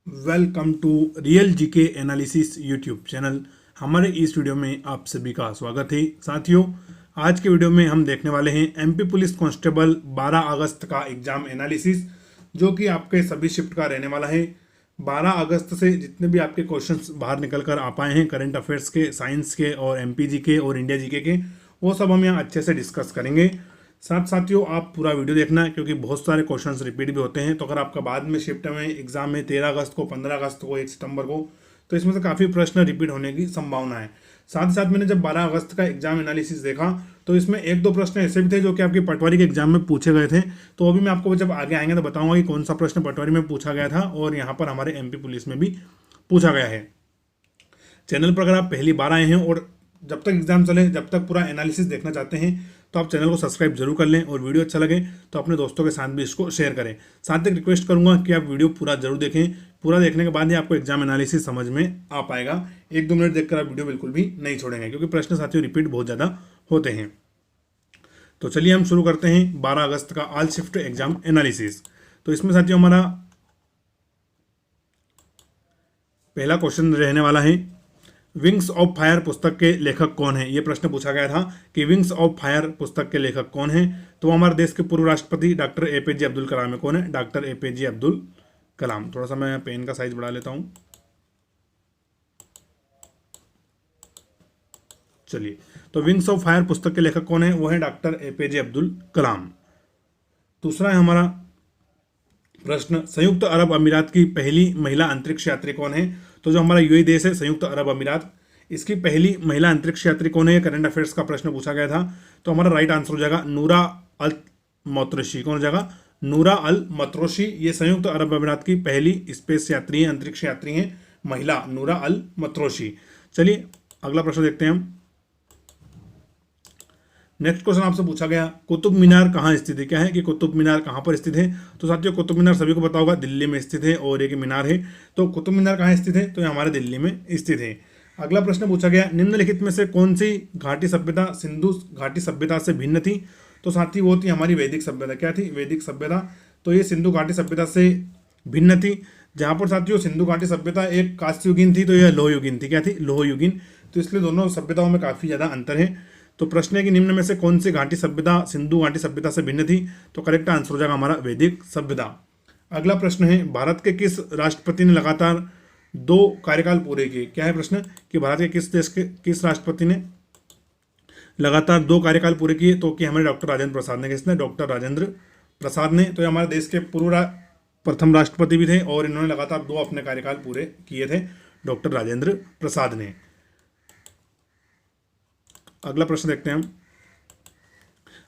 Welcome to real GK analysis YouTube channel. हमारे इस video में आप सभी का स्वागत है। साथियों, आज के वीडियो में हम देखने वाले हैं एमपी पुलिस कांस्टेबल 12 अगस्त का एग्जाम एनालिसिस, जो कि आपके सभी शिफ्ट का रहने वाला है। 12 अगस्त से जितने भी आपके क्वेश्चंस बाहर निकल कर आ पाए हैं करंट अफेयर्स के, साइंस के और एमपी जीके और इंडिया जीके के, वो सब हम यहाँ अच्छे से डिस्कस करेंगे। साथियों, आप पूरा वीडियो देखना है क्योंकि बहुत सारे क्वेश्चंस रिपीट भी होते हैं। तो अगर आपका बाद में शिफ्ट में एग्जाम है 13 अगस्त को, 15 अगस्त को, 1 सितंबर को, तो इसमें से काफ़ी प्रश्न रिपीट होने की संभावना है। साथ ही साथ मैंने जब 12 अगस्त का एग्जाम एनालिसिस देखा तो इसमें एक दो प्रश्न ऐसे भी थे जो कि आपकी पटवारी के एग्जाम में पूछे गए थे। तो अभी मैं आपको जब आगे आएंगे तो बताऊंगा कि कौन सा प्रश्न पटवारी में पूछा गया था और यहाँ पर हमारे एमपी पुलिस में भी पूछा गया है। चैनल पर अगर आप पहली बार आए हैं और जब तक एग्जाम चले, जब तक पूरा एनालिसिस देखना चाहते हैं, तो आप चैनल को सब्सक्राइब जरूर कर लें और वीडियो अच्छा लगे तो अपने दोस्तों के साथ भी इसको शेयर करें। साथ ही रिक्वेस्ट करूंगा कि आप वीडियो पूरा जरूर देखें। पूरा देखने के बाद ही आपको एग्जाम एनालिसिस समझ में आ पाएगा। 1-2 मिनट देखकर आप वीडियो बिल्कुल भी नहीं छोड़ेंगे क्योंकि प्रश्न साथियों रिपीट बहुत ज़्यादा होते हैं। तो चलिए हम शुरू करते हैं 12 अगस्त का ऑल शिफ्ट एग्जाम एनालिसिस। तो इसमें साथियों हमारा पहला क्वेश्चन रहने वाला है, विंग्स ऑफ फायर पुस्तक के लेखक कौन है। यह प्रश्न पूछा गया था कि विंग्स ऑफ फायर पुस्तक के लेखक कौन है। तो हमारे देश के पूर्व राष्ट्रपति डॉक्टर एपीजे अब्दुल कलाम है। कौन है? डॉक्टर एपीजे अब्दुल कलाम। थोड़ा सा मैं पेन का साइज बढ़ा लेता हूं। चलिए, तो विंग्स ऑफ फायर पुस्तक के लेखक कौन है? वो है डॉक्टर एपीजे अब्दुल कलाम। दूसरा है हमारा प्रश्न, संयुक्त अरब अमीरात की पहली महिला अंतरिक्ष यात्री कौन है। तो जो हमारा यूएई देश है संयुक्त अरब अमीरात, इसकी पहली महिला अंतरिक्ष यात्री कौन है? करंट अफेयर्स का प्रश्न पूछा गया था। तो हमारा राइट आंसर हो जाएगा नूरा अल मतरोशी। कौन हो जाएगा? नूरा अल मतरोशी। ये संयुक्त अरब अमीरात की पहली स्पेस यात्री है, अंतरिक्ष यात्री है महिला, नूरा अल मतरोशी। चलिए अगला प्रश्न देखते हैं हम। नेक्स्ट क्वेश्चन आपसे पूछा गया, कुतुब मीनार कहाँ स्थित है। क्या है कि कुतुब मीनार कहाँ पर स्थित है? तो साथियों कुतुब मीनार सभी को पता होगा दिल्ली में स्थित है और एक मीनार है। तो कुतुब मीनार कहाँ स्थित है? तो ये हमारे दिल्ली में स्थित है। अगला प्रश्न पूछा गया, निम्नलिखित में से कौन सी घाटी सभ्यता सिंधु घाटी सभ्यता से भिन्न थी। तो साथी वो थी हमारी वैदिक सभ्यता। क्या थी? वैदिक सभ्यता। तो ये सिंधु घाटी सभ्यता से भिन्न थी। जहाँ पर साथियों सिंधु घाटी सभ्यता एक कांस्ययुगीन थी, तो यह लोहयुगीन थी। क्या थी? लोहयुगीन। तो इसलिए दोनों सभ्यताओं में काफ़ी ज़्यादा अंतर है। तो प्रश्न है कि निम्न में से कौन सी घाटी सभ्यता सिंधु घाटी सभ्यता से भिन्न थी। तो करेक्ट आंसर हो जाएगा हमारा वैदिक सभ्यता। अगला प्रश्न है, भारत के किस राष्ट्रपति ने लगातार 2 कार्यकाल पूरे किए। क्या है प्रश्न? कि भारत के किस देश के किस राष्ट्रपति ने लगातार 2 कार्यकाल पूरे किए। तो कि हमारे डॉक्टर राजेंद्र प्रसाद ने। किसने? डॉक्टर राजेंद्र प्रसाद ने। तो ये हमारे देश के प्रथम राष्ट्रपति भी थे और इन्होंने लगातार 2 अपने कार्यकाल पूरे किए थे, डॉक्टर राजेंद्र प्रसाद ने। अगला प्रश्न देखते हैं हम।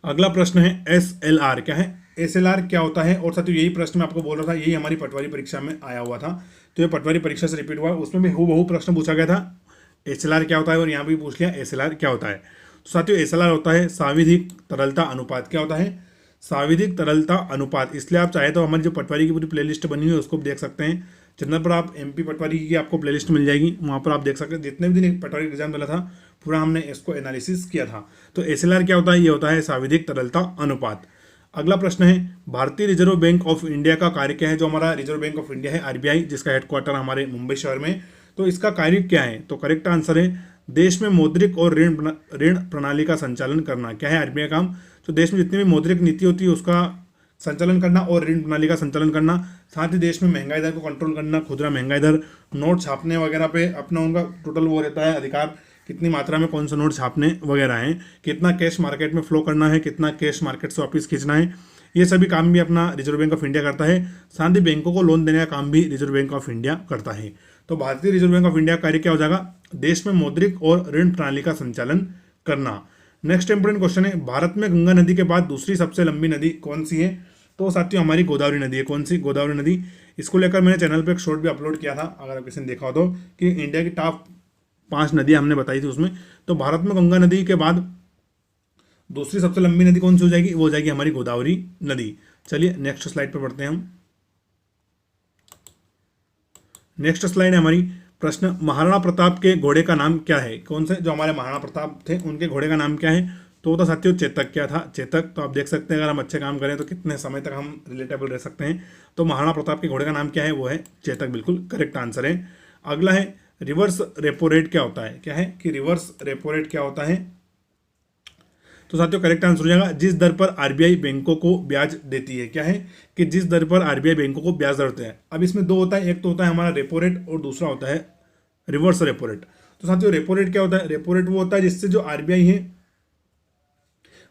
अगला प्रश्न है SLR। क्या है? SLR क्या होता है? और साथियों यही प्रश्न मैं आपको बोल रहा था, यही हमारी पटवारी परीक्षा में आया हुआ था। तो ये पटवारी परीक्षा से रिपीट हुआ, उसमें भी हूबहू प्रश्न पूछा गया था। SLR क्या होता है? और यहाँ भी पूछ लिया SLR क्या होता है। तो साथियों SLR होता है सांविधिक तरलता अनुपात। क्या होता है? सांविधिक तरलता अनुपात। इसलिए आप चाहे तो हमारी जो पटवारी की पूरी प्लेलिस्ट बनी हुई है उसको भी देख सकते हैं। चैनल पर आप एमपी पटवारी की आपको प्लेलिस्ट मिल जाएगी, वहाँ पर आप देख सकते हैं जितने भी दिन पटवारी एग्जाम चला था पूरा हमने इसको एनालिसिस किया था। तो SLR क्या होता है? ये होता है सांविधिक तरलता अनुपात। अगला प्रश्न है, भारतीय रिजर्व बैंक ऑफ इंडिया का कार्य क्या है। जो हमारा रिजर्व बैंक ऑफ इंडिया है RBI, जिसका हेडक्वार्टर हमारे मुंबई शहर में, तो इसका कार्य क्या है। तो करेक्ट आंसर है देश में मौद्रिक और ऋण प्रणाली का संचालन करना। क्या है RBI काम? तो देश में जितनी भी मौद्रिक नीति होती है उसका संचालन करना और ऋण प्रणाली का संचालन करना। साथ ही देश में महंगाई दर को कंट्रोल करना, खुदरा महंगाई दर, नोट छापने वगैरह पे अपना उनका टोटल वो रहता है अधिकार, कितनी मात्रा में कौन सा नोट छापने वगैरह हैं, कितना कैश मार्केट में फ्लो करना है, कितना कैश मार्केट से वापस खींचना है, ये सभी काम भी अपना रिजर्व बैंक ऑफ इंडिया करता है। साथ ही बैंकों को लोन देने का काम भी रिजर्व बैंक ऑफ इंडिया करता है। तो भारतीय रिजर्व बैंक ऑफ इंडिया का कार्य क्या हो जाएगा? देश में मौद्रिक और ऋण प्रणाली का संचालन करना। नेक्स्ट इंपोर्टेंट क्वेश्चन है, भारत में गंगा नदी के बाद दूसरी सबसे लंबी नदी कौन सी है। तो साथियों हमारी गोदावरी नदी है। कौन सी? गोदावरी नदी। इसको लेकर मैंने चैनल पे एक शॉर्ट भी अपलोड किया था, अगर आप किसी ने देखा हो तो, कि इंडिया की टॉप 5 नदियां हमने बताई थी उसमें। तो भारत में गंगा नदी के बाद दूसरी सबसे लंबी नदी कौन सी हो जाएगी? वो हो जाएगी हमारी गोदावरी नदी। चलिए नेक्स्ट स्लाइड पर बढ़ते हैं हम। नेक्स्ट स्लाइड है हमारी प्रश्न, महाराणा प्रताप के घोड़े का नाम क्या है। कौन से? जो हमारे महाराणा प्रताप थे उनके घोड़े का नाम क्या है। तो वो था साथियों चेतक। क्या था? चेतक। तो आप देख सकते हैं अगर हम अच्छे काम करें तो कितने समय तक हम रिलेटेबल रह सकते हैं। तो महाराणा प्रताप के घोड़े का नाम क्या है? वो है चेतक। बिल्कुल करेक्ट आंसर है। अगला है रिवर्स रेपो रेट क्या होता है? क्या है कि रिवर्स रेपो रेट क्या होता है? तो साथियों करेक्ट आंसर हो जाएगा जिस दर पर आरबीआई बैंकों को ब्याज देती है। क्या है कि जिस दर पर आरबीआई बैंकों को ब्याज देते हैं। अब इसमें दो होता है, एक तो होता है हमारा रेपो रेट और दूसरा होता है रिवर्स रेपो रेट। तो साथियों रेपो रेट क्या होता है? रेपो रेट वो होता है जिससे जो आरबीआई है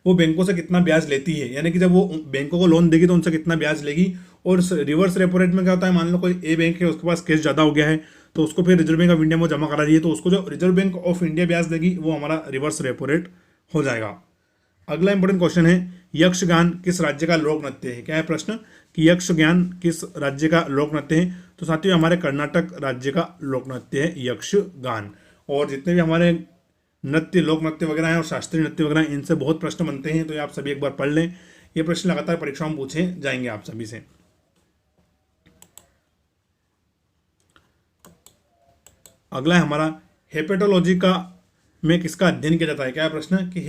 वो बैंकों से कितना ब्याज लेती है, यानी कि जब वो बैंकों को लोन देगी तो उनसे कितना ब्याज लेगी। और रिवर्स रेपो रेट में क्या होता है, मान लो कोई ए बैंक है, उसके पास कैश ज़्यादा हो गया है तो उसको फिर रिजर्व बैंक ऑफ इंडिया में जमा करा रही है, तो उसको जो रिजर्व बैंक ऑफ इंडिया ब्याज देगी वो हमारा रिवर्स रेपो रेट हो जाएगा। अगला इंपॉर्टेंट क्वेश्चन है यक्षगान किस राज्य का लोक नृत्य है? क्या है प्रश्न कि यक्षगान किस राज्य का लोक नृत्य है? तो साथियों हमारे कर्नाटक राज्य का लोक नृत्य है यक्षगान। और जितने भी हमारे नृत्य, लोक नृत्य वगैरह हैं और शास्त्रीय नृत्य वगैरह हैं, इनसे बहुत प्रश्न बनते हैं, तो ये आप सभी एक बार पढ़ लें। ये प्रश्न लगातार परीक्षाओं में पूछे जाएंगे आप सभी से। अगला है हमारा हेपेटोलॉजी का में किसका अध्ययन किया जाता है? क्या है प्रश्न कि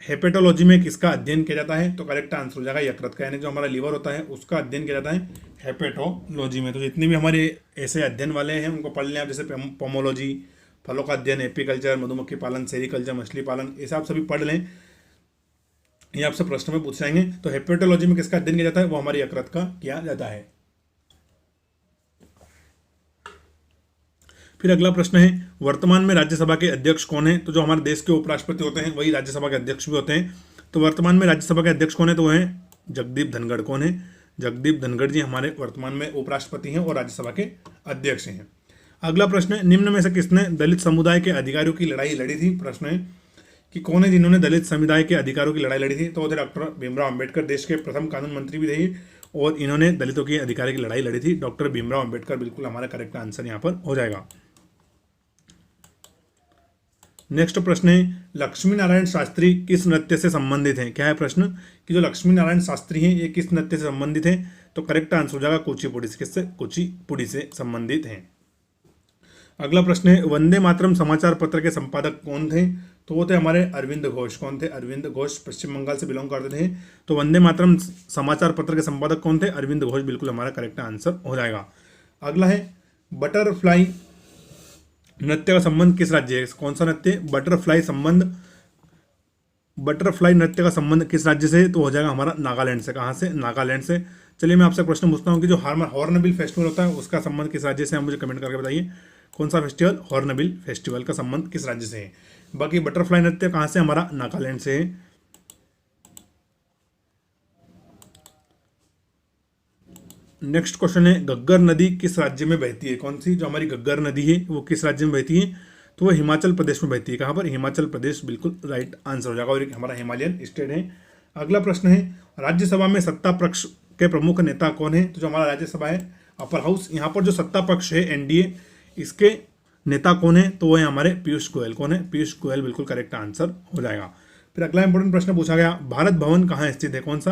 हेपेटोलॉजी में किसका अध्ययन किया जाता है? तो करेक्ट आंसर हो जाएगा यकृत का, यानी जो हमारा लीवर होता है उसका अध्ययन किया जाता है हेपेटोलॉजी में। तो जितने भी हमारे ऐसे अध्ययन वाले हैं उनको पढ़ लें आप, जैसे पोमोलॉजी, फलों का अध्ययन, एपीकल्चर, मधुमक्खी पालन, सेरिकल्चर, मछली पालन, ऐसे आप सभी पढ़ लें, ये आपसे प्रश्न में पूछ जाएंगे। तो हेपेटोलॉजी में किसका अध्ययन किया जाता है? वो हमारी यकृत का किया जाता है। फिर अगला प्रश्न है वर्तमान में राज्यसभा के अध्यक्ष कौन है? तो जो हमारे देश के उपराष्ट्रपति होते हैं वही राज्यसभा के अध्यक्ष भी होते हैं। तो वर्तमान में राज्यसभा के अध्यक्ष कौन है? तो वो है जगदीप धनखड़। कौन है? जगदीप धनखड़ जी हमारे वर्तमान में उपराष्ट्रपति हैं और राज्यसभा के अध्यक्ष हैं। अगला प्रश्न है निम्न में से किसने दलित समुदाय के अधिकारों की लड़ाई लड़ी थी? प्रश्न है कि कौन है जिन्होंने दलित समुदाय के अधिकारों की लड़ाई लड़ी थी? तो वो थे डॉक्टर भीमराव अम्बेडकर। देश के प्रथम कानून मंत्री भी थे और इन्होंने दलितों के अधिकारों की लड़ाई लड़ी थी, डॉक्टर भीमराव अम्बेडकर। बिल्कुल हमारा करेक्ट आंसर यहाँ पर हो जाएगा। नेक्स्ट प्रश्न है लक्ष्मी नारायण शास्त्री किस नृत्य से संबंधित हैं? क्या है प्रश्न कि जो लक्ष्मी नारायण शास्त्री हैं ये किस नृत्य से संबंधित हैं? तो करेक्ट आंसर हो जाएगा कुचिपुड़ी से। किससे? कुचिपुड़ी से संबंधित हैं। अगला प्रश्न है वंदे मातरम समाचार पत्र के संपादक कौन थे? तो वो थे हमारे अरविंद घोष। कौन थे? अरविंद घोष पश्चिम बंगाल से बिलोंग करते थे। तो वंदे मातरम समाचार पत्र के संपादक कौन थे? अरविंद घोष। बिल्कुल हमारा करेक्ट आंसर हो जाएगा। अगला है बटरफ्लाई नृत्य का संबंध किस राज्य है? कौन सा नृत्य? बटरफ्लाई नृत्य का संबंध किस राज्य से? तो हो जाएगा हमारा नागालैंड से। कहाँ से? नागालैंड से। चलिए मैं आपसे प्रश्न पूछता हूँ कि जो हॉर्नबिल फेस्टिवल होता है उसका संबंध किस राज्य से है? मुझे कमेंट करके बताइए कौन सा फेस्टिवल, हॉर्नबिल फेस्टिवल का संबंध किस राज्य से है। बाकी बटरफ्लाई नृत्य कहाँ से? हमारा नागालैंड से है। नेक्स्ट क्वेश्चन है घग्गर नदी किस राज्य में बहती है? कौन सी? जो हमारी घग्गर नदी है वो किस राज्य में बहती है? तो वो हिमाचल प्रदेश में बहती है। कहाँ पर? हिमाचल प्रदेश। बिल्कुल राइट आंसर हो जाएगा और हमारा हिमालयन स्टेट है। अगला प्रश्न है राज्यसभा में सत्ता पक्ष के प्रमुख नेता कौन है? तो जो हमारा राज्यसभा है अपर हाउस, यहाँ पर जो सत्ता पक्ष है एनडीए, इसके नेता कौन है? तो वो है हमारे पीयूष गोयल। कौन है? पीयूष गोयल। बिल्कुल करेक्ट आंसर हो जाएगा। फिर अगला इंपॉर्टेंट प्रश्न पूछा गया भारत भवन कहाँ स्थित है? कौन सा?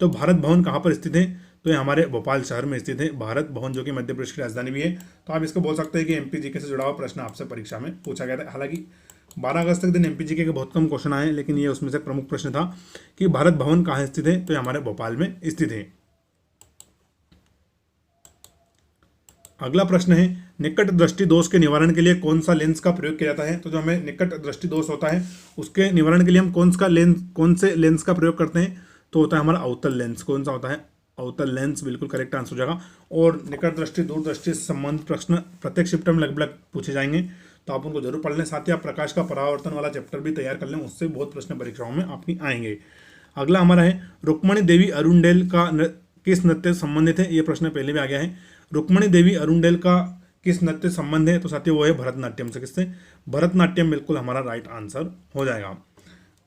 तो भारत भवन कहाँ पर स्थित है? तो ये हमारे भोपाल शहर में स्थित है भारत भवन, जो कि मध्य प्रदेश की राजधानी भी है। तो आप इसको बोल सकते हैं कि एमपीजीके से जुड़ा हुआ प्रश्न आपसे परीक्षा में पूछा गया था। हालांकि 12 अगस्त तक दिन एमपीजीके के बहुत कम क्वेश्चन आए, लेकिन ये उसमें से प्रमुख प्रश्न था कि भारत भवन कहाँ स्थित है? तो ये हमारे भोपाल में स्थित है। अगला प्रश्न है निकट दृष्टि दोष के निवारण के लिए कौन सा लेंस का प्रयोग किया जाता है? तो जो हमें निकट दृष्टि दोष होता है उसके निवारण के लिए हम कौन से लेंस का प्रयोग करते हैं? तो होता है हमारा अवतल लेंस। कौन सा होता है? अवतल लेंस। बिल्कुल करेक्ट आंसर हो जाएगा। और निकट दृष्टि, दूर दृष्टि से संबंधित प्रश्न प्रत्येक शिफ्ट में लगभग पूछे जाएंगे, तो आप उनको जरूर पढ़ लें। साथ ही आप प्रकाश का परावर्तन वाला चैप्टर भी तैयार कर लें, उससे बहुत प्रश्न परीक्षाओं में आपकी आएंगे। अगला हमारा है रुक्मणी देवी अरुणडेल का किस नृत्य से संबंधित है? ये प्रश्न पहले भी आ गया है। रुक्मणी देवी अरुणडेल का किस नृत्य से संबंध है? तो साथियों वो है भरतनाट्यम से। किससे? भरतनाट्यम। बिल्कुल हमारा राइट आंसर हो जाएगा।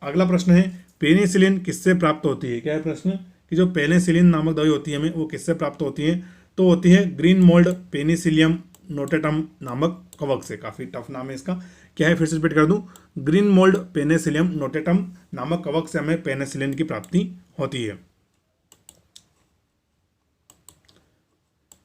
अगला प्रश्न है पेनिसिलिन किससे प्राप्त होती है? क्या है प्रश्न कि जो पेनिसिलिन नामक दवाई होती है हमें वो किससे प्राप्त होती है? तो होती है ग्रीन मोल्ड पेनिसिलियम नोटेटम नामक कवक से। काफी टफ नाम है इसका। क्या है? फिर से रिपीट कर दूं, ग्रीन मोल्ड पेनिसिलियम नोटेटम नामक कवक से हमें पेनिसिलिन की प्राप्ति होती है।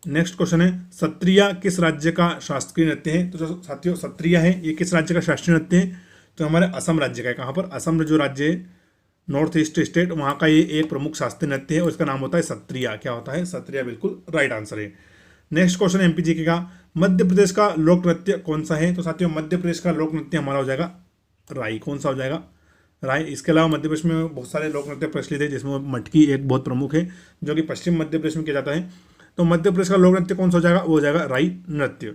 नेक्स्ट क्वेश्चन है सत्रिया किस राज्य का शास्त्रीय नृत्य है? तो जो साथियों सत्रिया है ये किस राज्य का शास्त्रीय नृत्य है? तो हमारे असम राज्य का है। कहाँ पर? असम जो राज्य है, नॉर्थ ईस्ट स्टेट, वहाँ का ये एक प्रमुख शास्त्रीय नृत्य है और इसका नाम होता है सत्रिया। क्या होता है? सत्रिया, बिल्कुल राइट आंसर है। नेक्स्ट क्वेश्चन एमपीजीके का, मध्य प्रदेश का लोक नृत्य कौन सा है? तो साथियों मध्य प्रदेश का लोक नृत्य हमारा हो जाएगा राई। कौन सा हो जाएगा? राय। इसके अलावा मध्य प्रदेश में बहुत सारे लोक नृत्य प्रचलित है, जिसमें मटकी एक बहुत प्रमुख है जो कि पश्चिम मध्य प्रदेश में किया जाता है। तो मध्य प्रदेश का लोक नृत्य कौन सा हो जाएगा? वो हो जाएगा राई नृत्य।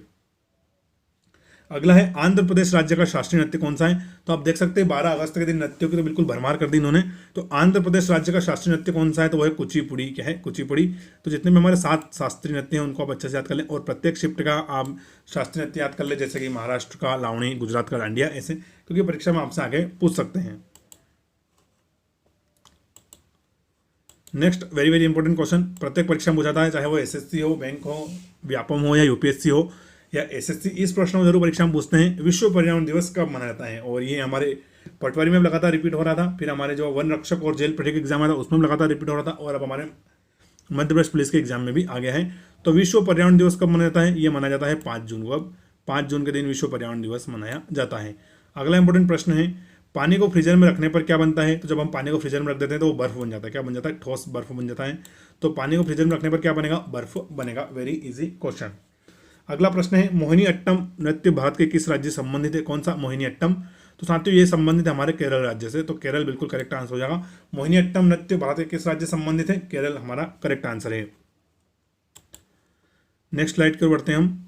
अगला है आंध्र प्रदेश राज्य का शास्त्रीय नृत्य कौन सा है? तो आप देख सकते हैं 12 अगस्त के दिन नृत्यों की तो बिल्कुल भरमार कर दी इन्होंने। तो आंध्र प्रदेश राज्य का शास्त्रीय नृत्य कौन सा है? तो वो है कुचिपुड़ी। क्या है? कुचिपुड़ी। तो जितने भी हमारे 7 शास्त्रीय नृत्य हैं उनको आप अच्छे से याद कर लें और प्रत्येक शिफ्ट का आप शास्त्रीय नृत्य याद कर लें, जैसे कि महाराष्ट्र का लावणी, गुजरात का डांडिया, ऐसे, क्योंकि परीक्षा में आपसे आगे पूछ सकते हैं। Next very very important question, प्रत्येक परीक्षा में पूछा है, चाहे वो एसएससी हो, बैंक हो, व्यापम हो या यूपीएससी हो या एसएससी। इस प्रश्न को जरूर परीक्षा में पूछते हैं, विश्व पर्यावरण दिवस कब मनाया जाता है? और ये हमारे पटवारी में लगातार रिपीट हो रहा था, फिर हमारे जो वन रक्षक और जेल प्रैक्टिकल एग्जाम आया था उसमें लगातार रिपीट हो रहा था, और अब हमारे मध्य प्रदेश पुलिस के एग्जाम में भी आ गया है। तो विश्व पर्यावरण दिवस कब मनाया जाता है? ये मनाया जाता है 5 जून को। अब 5 जून के दिन विश्व पर्यावरण दिवस मनाया जाता है। अगला इंपॉर्टेंट प्रश्न है, पानी को फ्रीजर में रखने पर क्या बनता है? तो जब हम पानी को फ्रीजर में रख देते हैं तो वो बर्फ बन जाता है। क्या बन जाता है? ठोस बर्फ बन जाता है। तो पानी को फ्रीजर में रखने पर क्या बनेगा? बर्फ बनेगा। Very easy question. अगला प्रश्न है, मोहिनी अट्टम नृत्य भारत के किस राज्य से संबंधित है? कौन सा मोहिनी अट्टम? तो साथियों ये संबंधित है हमारे केरल राज्य से। तो केरल बिल्कुल करेक्ट आंसर हो जाएगा। मोहिनी अट्टम नृत्य भारत के किस राज्य से संबंधित है? केरल हमारा करेक्ट आंसर है। नेक्स्ट स्लाइड की ओर बढ़ते हैं हम।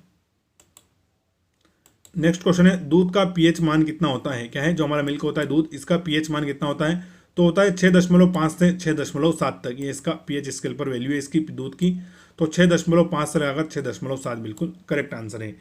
नेक्स्ट क्वेश्चन है, दूध का पीएच मान कितना होता है? क्या है? जो हमारा मिल्क होता है दूध, इसका पीएच मान कितना होता है? तो होता है 6.5 से 6.7 तक। ये इसका पीएच स्केल पर वैल्यू है इसकी दूध की। तो 6.5 से लगाकर 6.7 बिल्कुल करेक्ट आंसर है।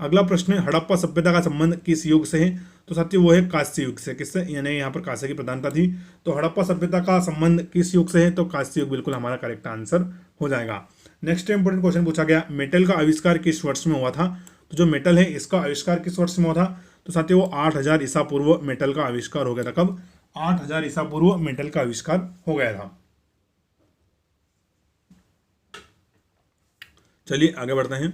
अगला प्रश्न है, हड़प्पा सभ्यता का संबंध किस युग से है? तो साथियों वो है कांस्य युग से। किससे? यानी यहाँ पर कांस्य की प्रधानता थी। तो हड़प्पा सभ्यता का संबंध किस युग से है? तो कांस्य युग बिल्कुल हमारा करेक्ट आंसर हो जाएगा। नेक्स्ट इंपोर्टेंट क्वेश्चन पूछा गया, मेटल का आविष्कार किस वर्ष में हुआ था? तो जो मेटल है इसका आविष्कार किस वर्ष में हुआ था? तो साथियों वो 8000 ईसा पूर्व मेटल का आविष्कार हो गया था। कब? 8000 ईसा पूर्व मेटल का आविष्कार हो गया था। चलिए आगे बढ़ते हैं।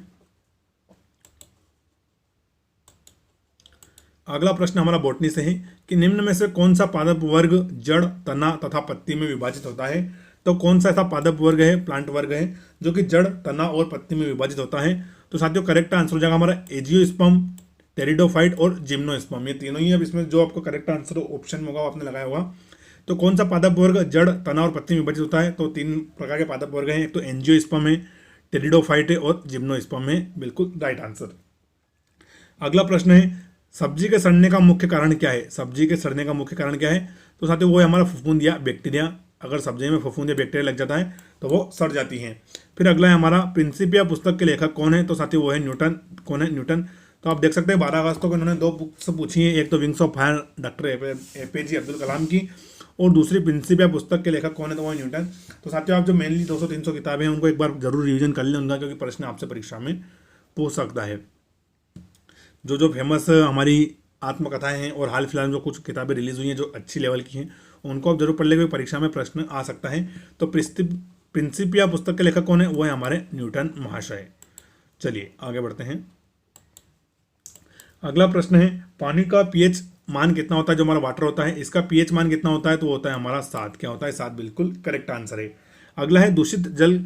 अगला प्रश्न हमारा बॉटनी से है कि निम्न में से कौन सा पादप वर्ग जड़, तना तथा पत्ती में विभाजित होता है? तो कौन सा ऐसा पादप वर्ग है, प्लांट वर्ग है, जो कि जड़, तना और पत्ती में विभाजित होता है? तो साथियों करेक्ट आंसर हो जाएगा हमारा एजियोस्पर्म, टेरिडोफाइट और जिम्नोस्पर्म। ये तीनों ही। अब इसमें जो आपको करेक्ट आंसर ऑप्शन में होगा आपने लगाया होगा। तो कौन सा पादप वर्ग जड़, तना और पत्ती में विभाजित होता है? तो 3 प्रकार के पादप वर्ग हैं, एक तो एंजियोस्पर्म है, टेरिडोफाइट है और जिम्नोस्पर्म है। बिल्कुल राइट आंसर। अगला प्रश्न है, सब्जी के सड़ने का मुख्य कारण क्या है? सब्जी के सड़ने का मुख्य कारण क्या है? तो साथियों वो है हमारा फफूंद या बैक्टीरिया। अगर सब्जी में फफूंद या बैक्टीरिया लग जाता है तो वो सड़ जाती हैं। फिर अगला है हमारा प्रिंसिपिया पुस्तक के लेखक कौन है? तो साथियों वो है न्यूटन। कौन है? न्यूटन। तो आप देख सकते हैं 12 अगस्त को इन्होंने 2 बुक्स पूछी हैं, एक तो Wings of Fire doctor APJ Abdul Kalam की, और दूसरी प्रिंसिपिया पुस्तक के लेखक कौन है? तो वो है न्यूटन। तो साथियों आप जो मेनली 200-300 किताबें हैं उनको एक बार जरूर रिविजन कर लें उनका, क्योंकि प्रश्न आपसे परीक्षा में पूछ सकता है। जो जो फेमस हमारी आत्मकथाएं हैं और हाल फिलहाल में जो कुछ किताबें रिलीज हुई हैं जो अच्छी लेवल की हैं, उनको आप जरूर पढ़ लेंगे, परीक्षा में प्रश्न आ सकता है। तो प्रिंसिपिया पुस्तक के लेखक कौन है? वो है हमारे न्यूटन महाशय। चलिए आगे बढ़ते हैं। अगला प्रश्न है, पानी का पीएच मान कितना होता है? जो हमारा वाटर होता है इसका पीएच मान कितना होता है? तो होता है हमारा 7। क्या होता है? 7 बिल्कुल करेक्ट आंसर है। अगला है, दूषित जल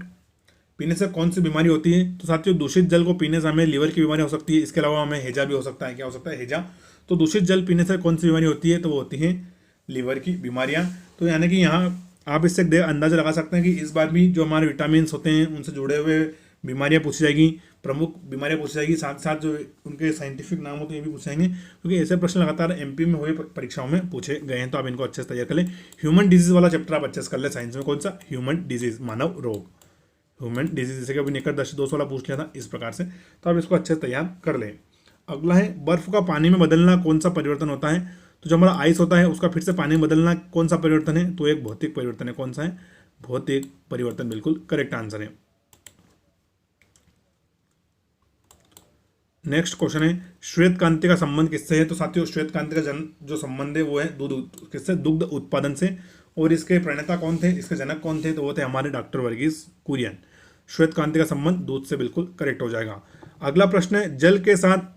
पीने से कौन सी बीमारी होती है? तो साथियों दूषित जल को पीने से हमें लीवर की बीमारी हो सकती है, इसके अलावा हमें हैजा भी हो सकता है। क्या हो सकता है? हैजा। तो दूषित जल पीने से कौन सी बीमारी होती है? तो वो होती है लीवर की बीमारियां। तो यानी कि यहाँ आप इससे अंदाजा लगा सकते हैं कि इस बार भी जो हमारे विटामिन होते हैं उनसे जुड़े हुए बीमारियां पूछी जाएगी, प्रमुख बीमारियां पूछी जाएगी, साथ साथ जो उनके साइंटिफिक नाम होते हैं ये भी पूछेंगे, क्योंकि ऐसे प्रश्न लगातार एमपी में हुए परीक्षाओं में पूछे गए हैं। तो आप इनको अच्छे से तैयार कर लें। ह्यूमन डिजीज वाला चैप्टर आप अच्छे से कर ले साइंस में। कौन सा? ह्यूमन डिजीज, मानव रोग, ह्यूमन डिजीज, जैसे कि अभी नेकर 10-2 वाला पूछ लिया था इस प्रकार से। तो आप इसको अच्छे से तैयार कर लें। अगला है, बर्फ का पानी में बदलना कौन सा परिवर्तन होता है? तो जो हमारा आइस होता है उसका फिर से पानी में बदलना कौन सा परिवर्तन है? तो एक भौतिक परिवर्तन है। कौन सा है? भौतिक परिवर्तन बिल्कुल करेक्ट आंसर है। नेक्स्ट क्वेश्चन है, श्वेत क्रांति का संबंध किससे है? तो साथियों श्वेत क्रांति का जो संबंध है वो है किससे? दुग्ध उत्पादन से। और इसके प्रणेता कौन थे, इसके जनक कौन थे? तो वो थे हमारे डॉक्टर वर्गीस कुरियन। श्वेत क्रांति का संबंध दूध से बिल्कुल करेक्ट हो जाएगा। अगला प्रश्न है, जल के साथ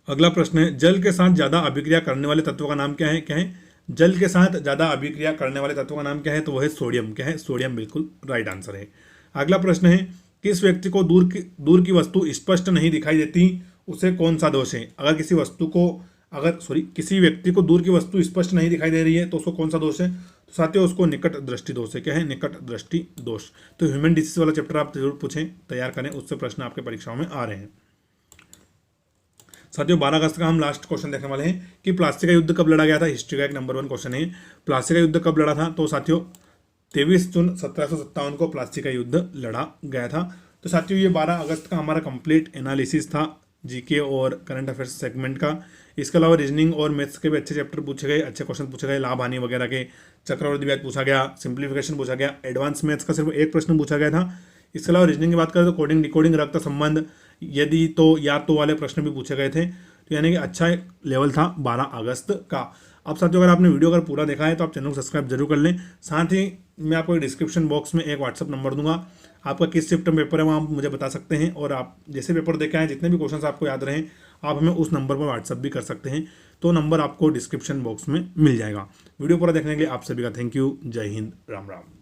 अगला प्रश्न है जल के साथ ज्यादा अभिक्रिया करने वाले तत्व का नाम क्या है? क्या है? जल के साथ ज्यादा अभिक्रिया करने वाले तत्व का नाम क्या है? तो वो है सोडियम। क्या है? सोडियम बिल्कुल राइट आंसर है। अगला प्रश्न है किस व्यक्ति को दूर की वस्तु स्पष्ट नहीं दिखाई देती, उसे कौन सा दोष है? किसी व्यक्ति को दूर की वस्तु स्पष्ट नहीं दिखाई दे रही है तो उसको कौन सा दोष है? तो साथियों उसको निकट दृष्टि दोष है। क्या है? निकट दृष्टि दोष। तो ह्यूमन डिसीज वाला चैप्टर आप जरूर पूछें, तैयार करें, उससे प्रश्न आपके परीक्षाओं में आ रहे हैं। साथियों 12 अगस्त का हम लास्ट क्वेश्चन देखने वाले हैं कि प्लास्टिक का युद्ध कब लड़ा गया था। हिस्ट्री का एक नंबर 1 क्वेश्चन है। प्लास्टिक का युद्ध कब लड़ा था? तो साथियों 23 जून 1757 को प्लास्टिक का युद्ध लड़ा गया था। तो साथियों ये 12 अगस्त का हमारा कंप्लीट एनालिसिस था जीके और करंट अफेयर्स सेगमेंट का। इसके अलावा रीजनिंग और मैथ्स के भी अच्छे चैप्टर पूछे गए, अच्छे क्वेश्चन पूछे गए, लाभ हानि वगैरह के, चक्रवृद्धि ब्याज पूछा गया, सिंप्लीफिकेशन पूछा गया, एडवांस मैथ्स का सिर्फ एक प्रश्न पूछा गया था। इसके अलावा रीजनिंग की बात करें तो कोडिंग, डिकोडिंग, रक्त संबंध, यदि तो या तो वाले प्रश्न भी पूछे गए थे। तो यानी कि अच्छा एक लेवल था 12 अगस्त का। अब साथियों अगर आपने वीडियो अगर पूरा देखा है तो आप चैनल को सब्सक्राइब जरूर कर लें। साथ ही मैं आपको डिस्क्रिप्शन बॉक्स में एक व्हाट्सअप नंबर दूंगा, आपका किस शिफ्ट में पेपर है वहाँ आप मुझे बता सकते हैं, और आप जैसे पेपर देखे हैं जितने भी क्वेश्चन आपको याद रहें आप हमें उस नंबर पर व्हाट्सअप भी कर सकते हैं। तो नंबर आपको डिस्क्रिप्शन बॉक्स में मिल जाएगा। वीडियो पूरा देखने के लिए आप सभी का थैंक यू। जय हिंद, राम राम।